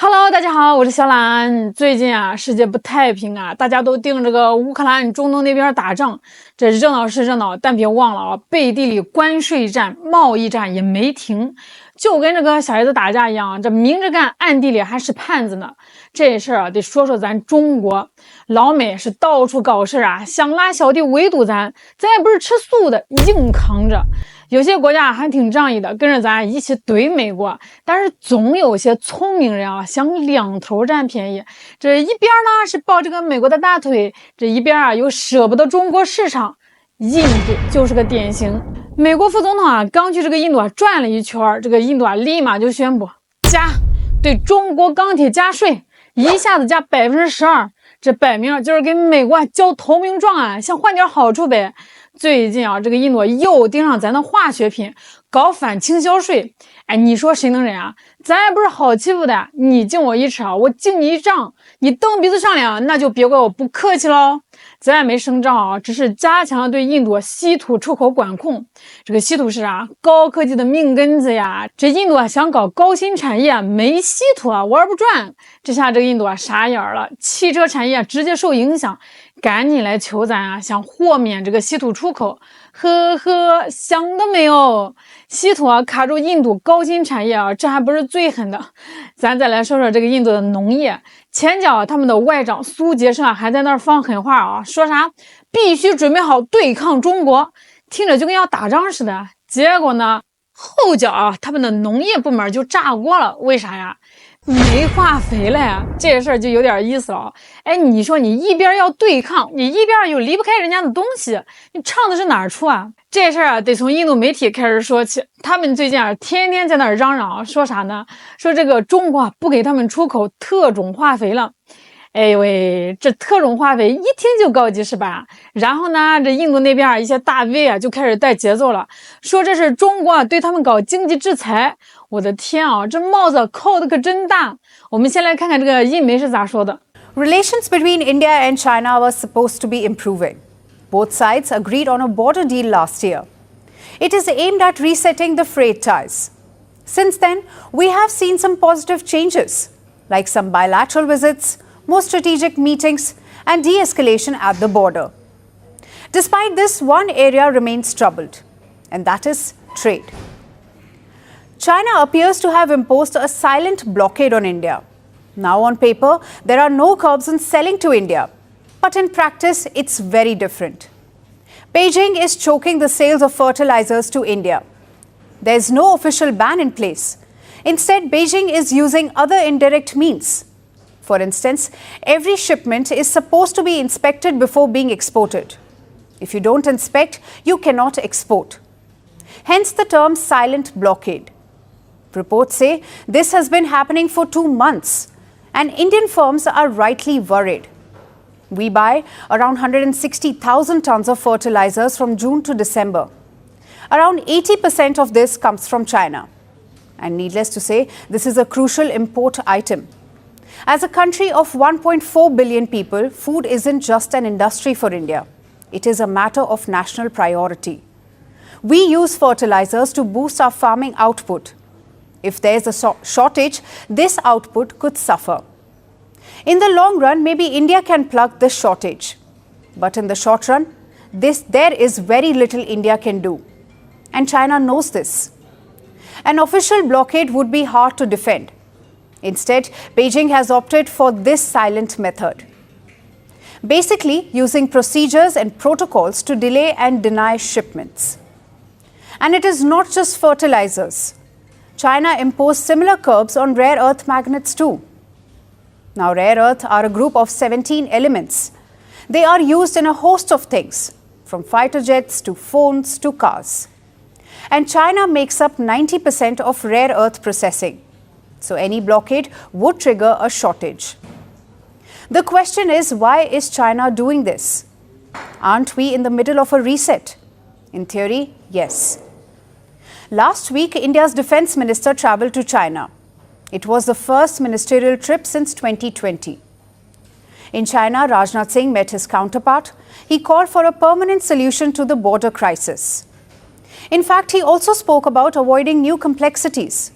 Hello，大家好，我是小懒。最近啊，世界不太平啊，大家都盯这个乌克兰、中东那边打仗，这热闹是热闹，但别忘了啊，背地里关税战、贸易战也没停，就跟这个小孩子打架一样，这明着干，暗地里还使绊子呢。这事儿啊，得说说咱中国，老美是到处搞事啊，想拉小弟围堵咱也不是吃素的，硬扛着。有些国家还挺仗义的，跟着咱一起怼美国，但是总有些聪明人啊，想两头占便宜。这一边呢是抱这个美国的大腿，这一边啊又舍不得中国市场。印度就是个典型。美国副总统啊刚去这个印度啊转了一圈，这个印度啊立马就宣布对中国钢铁加税，一下子加12%，这摆明就是给美国交投名状啊，想换点好处呗。最近啊，这个印度又盯上咱的化学品，搞反倾销税。哎，你说谁能忍啊？咱也不是好欺负的，你敬我一尺啊，我敬你一丈。你蹬鼻子上脸，那就别怪我不客气喽。咱也没声张啊，只是加强了对印度稀土出口管控。这个稀土是啊，高科技的命根子呀。这印度啊想搞高新产业，没稀土啊玩不转。这下这个印度啊傻眼了，汽车产业直接受影响，赶紧来求咱啊，想豁免这个稀土出口。呵呵，想得美哦！稀土啊卡住印度高新产业啊，这还不是最狠的。咱再来说说这个印度的农业。前脚他们的外长苏杰生啊还在那儿放狠话啊，说啥必须准备好对抗中国，听着就跟要打仗似的。结果呢，后脚啊他们的农业部门就炸锅了。为啥呀？没化肥了呀，这事儿就有点意思了。哎，你说你一边要对抗，你一边又离不开人家的东西，你唱的是哪儿出啊？这事儿啊，得从印度媒体开始说起。他们最近啊，天天在那儿嚷嚷，说啥呢？说这个中国啊，不给他们出口特种化肥了。哎呦喂，这特种化肥一听就高级是吧？然后呢，这印度那边一些大 V 啊就开始带节奏了，说这是中国啊对他们搞经济制裁。我的天啊，这帽子扣的可真大。我们先来看看这个印媒是咋说的。Relations between India and China were supposed to be improving. Both sides agreed on a border deal last year. It is aimed at resetting the freight ties. Since then, we have seen some positive changes, like some bilateral visits, more strategic meetings, and de-escalation at the border. Despite this, one area remains troubled, and that is trade. China appears to have imposed a silent blockade on India. Now, on paper, there are no curbs on selling to India, but in practice, it's very different. Beijing is choking the sales of fertilizers to India. There is no official ban in place. Instead, Beijing is using other indirect means. For instance, every shipment is supposed to be inspected before being exported. If you don't inspect, you cannot export. Hence the term silent blockade. Reports say this has been happening for 2 months, and Indian firms are rightly worried. We buy around 160,000 tons of fertilizers from June to December. Around 80% of this comes from China. And needless to say, this is a crucial import item. As a country of 1.4 billion people, food isn't just an industry for India. It is a matter of national priority. We use fertilizers to boost our farming output. If there is a shortage, this output could suffer. In the long run, maybe India can plug this shortage. But in the short run, there is very little India can do. And China knows this. An official blockade would be hard to defend. Instead, Beijing has opted for this silent method. Basically, using procedures and protocols to delay and deny shipments. And it is not just fertilizers. China imposed similar curbs on rare earth magnets too. Now, rare earth are a group of 17 elements. They are used in a host of things, from fighter jets to phones to cars. And China makes up 90% of rare earth processing. So any blockade would trigger a shortage. The question is, why is China doing this? Aren't we in the middle of a reset? In theory, yes. Last week, India's defense minister traveled to China. It was the first ministerial trip since 2020. In China, Rajnath Singh met his counterpart. He called for a permanent solution to the border crisis. In fact, he also spoke about avoiding new complexities.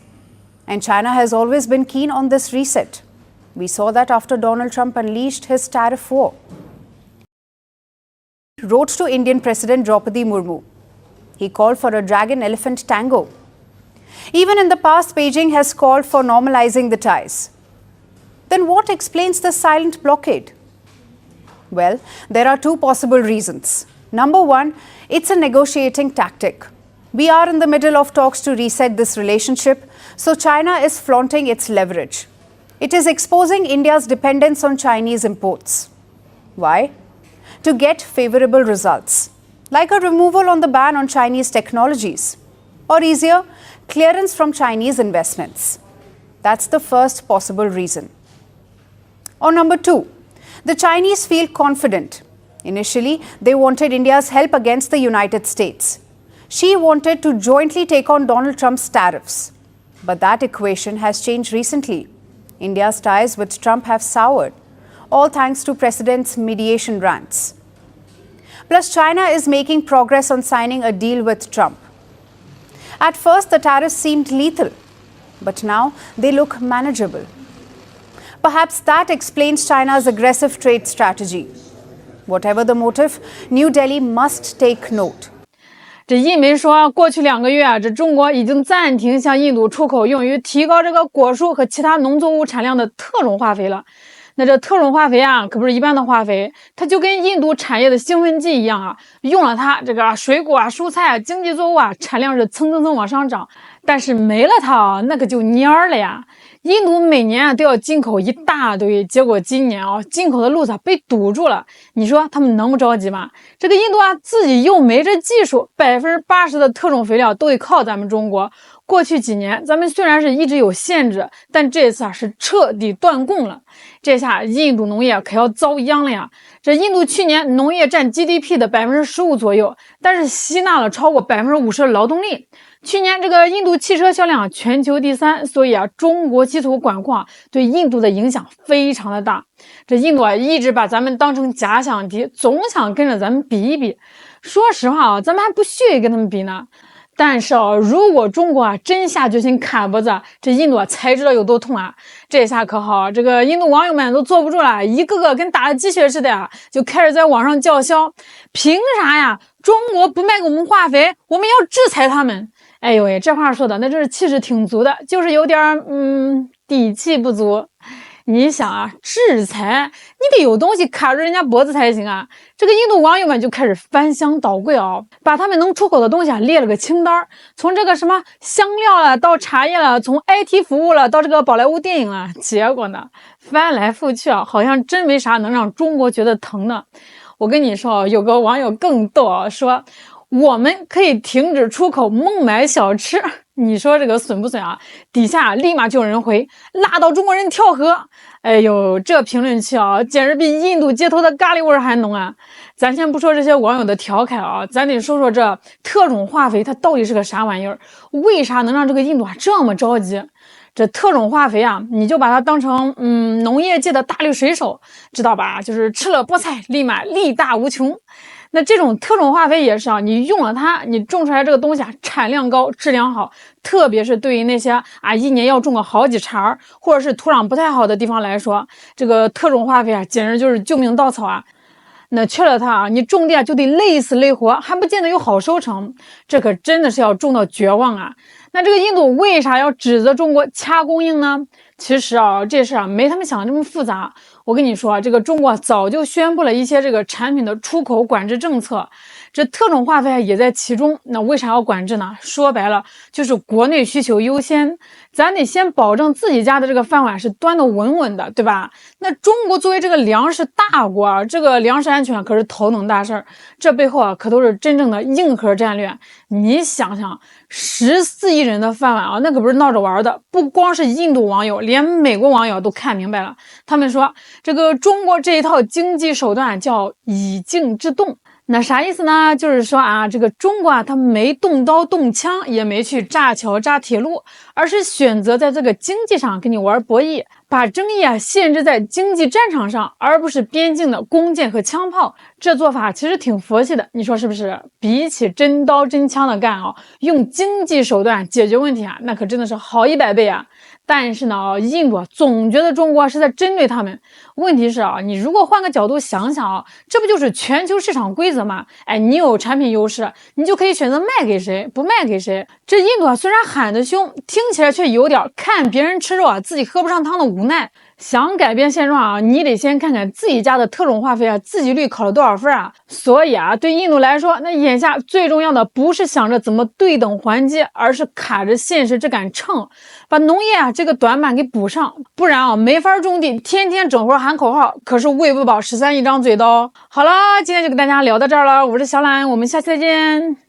And China has always been keen on this reset. We saw that after Donald Trump unleashed his tariff war. He wrote to Indian President Draupadi Murmu. He called for a dragon-elephant tango. Even in the past, Beijing has called for normalizing the ties. Then what explains the silent blockade? Well, there are two possible reasons. Number one, it's a negotiating tactic. We are in the middle of talks to reset this relationship, so China is flaunting its leverage. It is exposing India's dependence on Chinese imports. Why? To get favorable results, like a removal on the ban on Chinese technologies, or easier, clearance from Chinese investments. That's the first possible reason. Or number two, the Chinese feel confident. Initially, they wanted India's help against the United States. Xi wanted to jointly take on Donald Trump's tariffs. But that equation has changed recently. India's ties with Trump have soured, all thanks to President's mediation rants. Plus, China is making progress on signing a deal with Trump. At first, the tariffs seemed lethal, but now they look manageable. Perhaps that explains China's aggressive trade strategy. Whatever the motive, New Delhi must take note. 这印媒说，过去2个月啊，这中国已经暂停向印度出口用于提高这个果蔬和其他农作物产量的特种化肥了。那这特种化肥啊，可不是一般的化肥，它就跟印度产业的兴奋剂一样啊，用了它，这个水果啊、蔬菜啊、经济作物啊，产量是蹭蹭蹭往上涨。但是没了它啊，那可就蔫儿了呀。印度每年啊都要进口一大堆，结果今年啊进口的路子被堵住了。你说他们能不着急吗？这个印度啊自己又没这技术，80%的特种肥料都得靠咱们中国。过去几年咱们虽然是一直有限制，但这次啊是彻底断供了。这下印度农业可要遭殃了呀！这印度去年农业占 GDP 的15%左右，但是吸纳了超过50%的劳动力。去年这个印度汽车销量全球第3，所以啊，中国稀土管矿对印度的影响非常的大。这印度啊，一直把咱们当成假想敌，总想跟着咱们比一比。说实话啊，咱们还不屑于跟他们比呢。但是啊，如果中国啊真下决心砍脖子，这印度啊才知道有多痛啊！这下可好，这个印度网友们都坐不住了，一个个跟打了鸡血似的呀，就开始在网上叫嚣：凭啥呀？中国不卖给我们化肥，我们要制裁他们！哎呦喂，这话说的那真是气势挺足的，就是有点底气不足。你想啊，制裁你得有东西卡住人家脖子才行啊！这个印度网友们就开始翻箱倒柜啊，把他们能出口的东西啊列了个清单，从这个什么香料了到茶叶了，从 IT 服务了到这个宝莱坞电影了，结果呢，翻来覆去啊，好像真没啥能让中国觉得疼的。我跟你说，有个网友更逗啊，说我们可以停止出口孟买小吃。你说这个损不损啊？底下立马就有人回，拉倒中国人跳河。哎呦，这评论区啊，简直比印度街头的咖喱味还浓啊！咱先不说这些网友的调侃啊，咱得说说这特种化肥它到底是个啥玩意儿？为啥能让这个印度啊这么着急？这特种化肥啊，你就把它当成农业界的大力水手，知道吧？就是吃了菠菜立马力大无穷。那这种特种化肥也是啊，你用了它，你种出来这个东西啊，产量高，质量好，特别是对于那些啊一年要种个好几茬或者是土壤不太好的地方来说，这个特种化肥啊，简直就是救命稻草啊。那缺了它啊，你种地啊就得累死累活，还不见得有好收成，这可真的是要种到绝望啊！那这个印度为啥要指责中国掐供应呢？其实啊，这事啊没他们想的这么复杂。我跟你说啊，这个中国早就宣布了一些这个产品的出口管制政策，这特种化肥也在其中。那为啥要管制呢？说白了就是国内需求优先，咱得先保证自己家的这个饭碗是端得稳稳的，对吧？那中国作为这个粮食大国啊，这个粮食安全可是头等大事儿，这背后啊可都是真正的硬核战略。你想想，14亿人的饭碗啊，那可不是闹着玩的。不光是印度网友，连美国网友都看明白了。他们说，这个中国这一套经济手段叫以静制动。那啥意思呢？就是说啊，这个中国啊，它没动刀动枪，也没去炸桥炸铁路，而是选择在这个经济上跟你玩博弈，把争议限制在经济战场上，而不是边境的弓箭和枪炮。这做法其实挺佛系的，你说是不是？比起真刀真枪的干用经济手段解决问题那可真的是好100倍啊！但是呢，印度总觉得中国是在针对他们。问题是你如果换个角度想想这不就是全球市场规则吗？你有产品优势，你就可以选择卖给谁，不卖给谁。这印度虽然喊得凶，听起来却有点看别人吃肉自己喝不上汤的无奈。想改变现状你得先看看自己家的特种化肥自给率考了多少分所以对印度来说，那眼下最重要的不是想着怎么对等还击，而是卡着现实这杆秤，把农业这个短板给补上，不然没法种地，天天整活喊口号，可是喂不饱13一张嘴的好了，今天就跟大家聊到这儿了，我是小懒，我们下期再见。